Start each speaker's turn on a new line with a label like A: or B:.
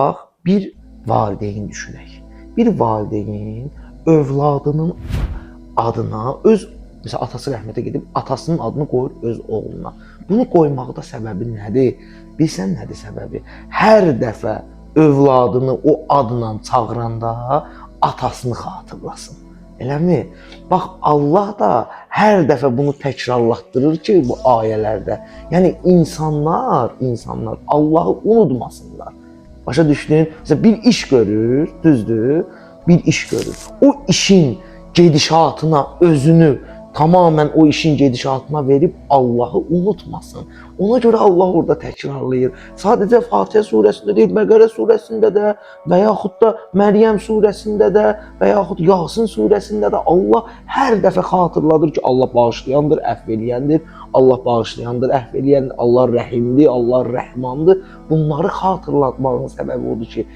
A: Bax, bir valideyn düşünək. Bir valideyn övladının adına mesela atası rəhmətə gedib atasının adını qoyur öz oğluna. Bunu qoymaqda səbəbi nədir? Bilsən nədir səbəbi? Hər dəfə övladını o adla çağıranda atasını xatırlasın. Eləmi? Bax, Allah da hər dəfə bunu təkrarlatdırır ki, bu ayələrdə. Yəni insanlar Allahı unutmasınlar. Başa düşdün? Mesela bir iş görür, düzdür? Bir iş görür. O işin gedişatına özünü tamamen o işin gedişatına verip Allah'ı unutmasın. Ona göre Allah orada təkrarlayır. Sadece Fatihə surəsində deyil, Bəqərə surəsində də və yaxud da Məryəm surəsində də və yaxud Yasin surəsində də Allah hər dəfə xatırladır ki, Allah bağışlayandır, əfv eləyəndir. Allah bağışlayandır, əfv eləyəndir. Allah rəhimdir, Allah rəhmandır. Bunları xatırlatmağın səbəbi odur ki,